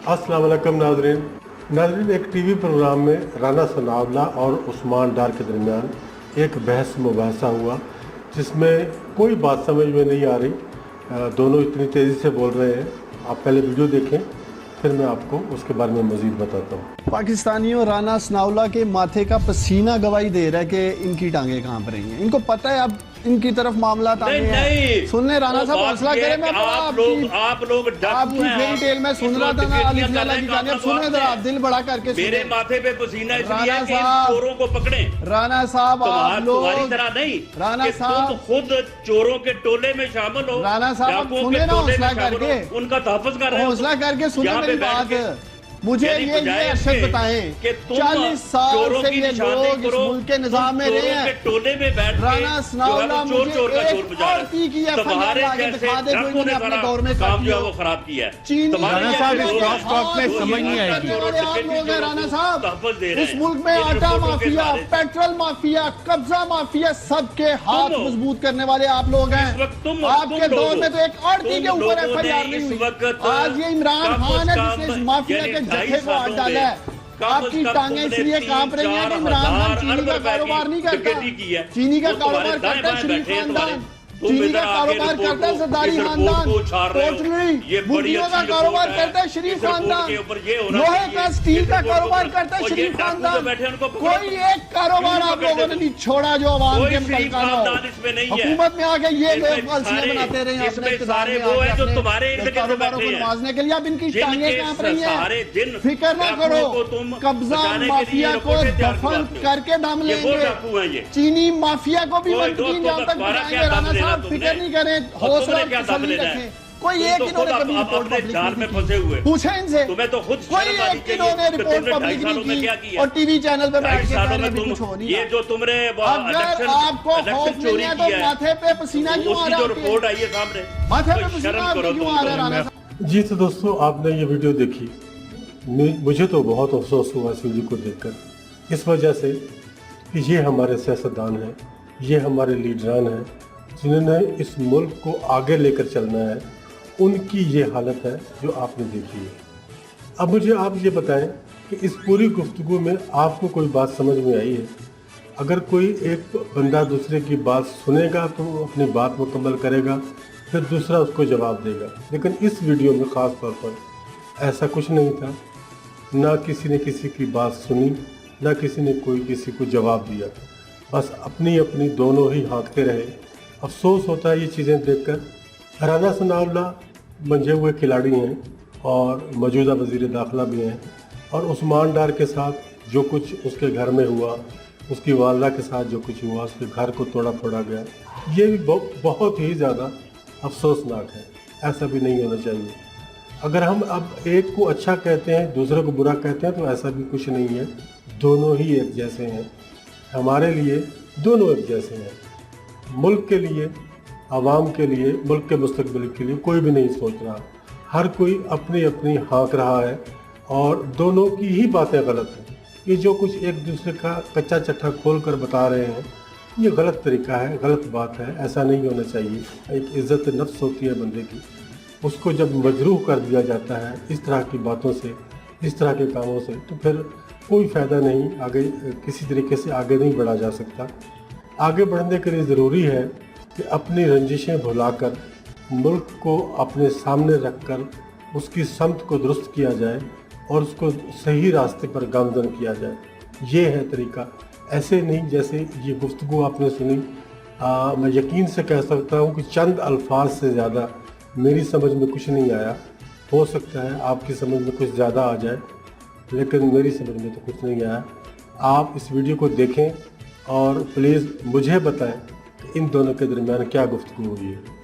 अस्सलाम वालेकुम नाज़रीन, एक टीवी प्रोग्राम में राना सनाउल्लाह और उस्मान डार के दरमियान एक बहस मुबाहसा हुआ जिसमें कोई बात समझ में नहीं आ रही। दोनों इतनी तेज़ी से बोल रहे हैं। आप पहले वीडियो देखें, फिर मैं आपको उसके बारे में मज़ीद बताता हूँ। पाकिस्तानियों, राना सनाउल्लाह के माथे का पसीना गवाही दे रहा है कि इनकी टांगें कांप रही हैं। इनको पता है अब इनकी तरफ मामला नहीं, सुनने राना साहब हौसला करें। मैं आप लोग आपकी फेरी टेल में सुन रहा था ना, अलीफिया की कहानी। सुने जरा, दिल बड़ा करके सुने। मेरे माथे पे पसीना इसलिए है कि चोरों को पकड़े। राना साहब, आप लोग तुम्हारी तरह नहीं, राना साहब तुम खुद चोरों के टोले में शामिल हो। राना साहब सुने ना, हौसला करके, उनका तहफ़्फ़ुज़ कर रहे हो। हौसला करके सुने मेरी बात। मुझे ये अरशद बताएं कि 40 साल से ये लोग इस मुल्क के निजाम में रहे हैं। टोले में बैठ राना सनाउल्लाह मुझे एक औरती की एफआईआर आगे दिखा दे जो इन्होंने अपने दौर में काम जो है वो खराब किया है। चीनी राना साहब इस क्रॉस में समझ नहीं आएगी। आप लोग हैं राना साहब, इस मुल्क में आटा माफिया, पेट्रोल माफिया, कब्जा माफिया, सबके हाथ मजबूत करने वाले आप लोग हैं। आपके दौर में तो एक औरती के ऊपर एफआईआर नहीं हुई। आज ये इमरान खान है जिसने इस माफिया के जत्थे को हाथ डाला है। आपकी टांगें इसलिए कांप रही हैं कि इमरान खान चीनी का कारोबार नहीं करता। चीनी का कारोबार करता है शरीफ खानदान, चीनी का कारोबार करता है सरदारी खानदान, टोटली बुढ़ियों का कारोबार करता है शरीफ खानदान, लोहे का स्टील का कारोबार करता है शरीफ खानदान। कोई एक कारोबार आप लोगों ने नहीं छोड़ा जो आवाम के मुतल्लिक़ हो। हुकूमत में आके ये लोग पॉलिसियां बनाते रहे अपने इक़्तिदार में आके कारोबारों को नवाजने के लिए। अब इनकी टांगें कांप रही हैं। फिक्र ना करो, कब्जा माफिया को दफन करके दम लेंगे, चीनी माफिया को भी मंतकीन जहां तक पहुंचाएंगे। राना साहब फिक्र नहीं करें, हौसला तसल्ली रखें। कोई एक इन्होंने कभी रिपोर्ट पब्लिक पूछे इनसे, तुम्हें तो खुद कोई एक इन्होंने रिपोर्ट पब्लिक नहीं की और टीवी चैनल पे बैठ के कहने भी कुछ हो नहीं। ये जो तुमने अगर आपको खौफ नहीं है तो माथे पे पसीना क्यों आ रहा है? रिपोर्ट आई है सामने, माथे पे पसीना क्यों आ रहा है राना साहब? जी तो दोस्तों, आपने ये वीडियो देखी। मुझे तो बहुत अफसोस हुआ इस वीडियो को देखकर, इस वजह से कि ये हमारे सियासतदान हैं, ये हमारे लीडरान हैं जिन्होंने इस मुल्क को आगे लेकर चलना है। उनकी ये हालत है जो आपने देखी है। अब मुझे आप ये बताएं कि इस पूरी गुफ्तगू में आपको कोई बात समझ में आई है? अगर कोई एक बंदा दूसरे की बात सुनेगा तो अपनी बात मुकम्मल करेगा, फिर दूसरा उसको जवाब देगा। लेकिन इस वीडियो में ख़ास तौर पर ऐसा कुछ नहीं था। ना किसी ने किसी की बात सुनी, ना किसी ने कोई किसी को जवाब दिया। बस अपनी अपनी दोनों ही हाँकते रहे। अफसोस होता है ये चीज़ें देखकर। राना सनाउल्लाह मंझे हुए खिलाड़ी हैं और मौजूदा वज़ीर दाखिला भी हैं, और उस्मान डार के साथ जो कुछ उसके घर में हुआ, उसकी वालदा के साथ जो कुछ हुआ, उसके घर को तोड़ा फोड़ा गया, ये भी बहुत ही ज़्यादा अफसोसनाक है। ऐसा भी नहीं होना चाहिए। अगर हम अब एक को अच्छा कहते हैं, दूसरे को बुरा कहते हैं, तो ऐसा भी कुछ नहीं है। दोनों ही एक जैसे हैं। हमारे लिए दोनों एक जैसे हैं। मुल्क के लिए, आवाम के लिए, मुल्क के मुस्तकबिल के लिए कोई भी नहीं सोच रहा। हर कोई अपनी अपनी हाँक रहा है और दोनों की ही बातें गलत हैं। ये जो कुछ एक दूसरे का कच्चा चट्टा खोल कर बता रहे हैं, ये गलत तरीका है, गलत बात है। ऐसा नहीं होना चाहिए। एक इज़्ज़त नफ्स होती है बंदे की, उसको जब मजरूह कर दिया जाता है इस तरह की बातों से, इस तरह के कामों से, तो फिर कोई फ़ायदा नहीं। आगे किसी तरीके से आगे नहीं बढ़ा जा सकता। आगे बढ़ने के लिए ज़रूरी है कि अपनी रंजिशें भुलाकर मुल्क को अपने सामने रखकर उसकी समत को दुरुस्त किया जाए और उसको सही रास्ते पर गामज़न किया जाए। ये है तरीका। ऐसे नहीं जैसे ये गुफ्तगू आपने सुनी। मैं यकीन से कह सकता हूँ कि चंद अल्फाज से ज़्यादा मेरी समझ में कुछ नहीं आया। हो सकता है आपकी समझ में कुछ ज़्यादा आ जाए, लेकिन मेरी समझ में तो कुछ नहीं आया। आप इस वीडियो को देखें और प्लीज़ मुझे बताएं कि इन दोनों के दरमियान क्या गुफ्तगू हुई है।